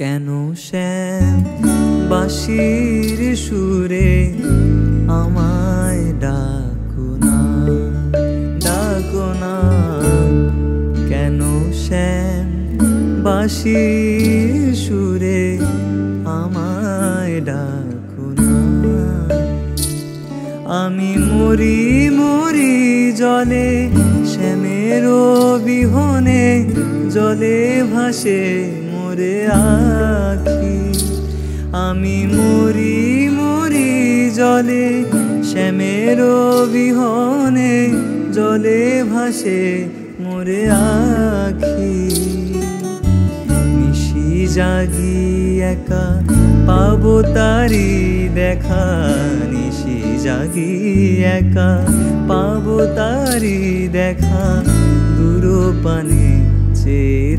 কেন শ্যাম বাঁশির সুরে আমায় ডাকো না, ডাকো না। কেন শ্যাম বাঁশির সুরে আমায় ডাকো না। আমি মরি মরি জলে শ্যামের বিহনে, জলে ভাসে মোরে আখি। আমি মরি মরি জলে শ্যামের বিহনে, জলে ভাসে মোরে আখি। নিশি জাগি একা পাবো তারি দেখা, নিশি জাগি একা পাবো তারি দেখা। দূর পানে চেয়ে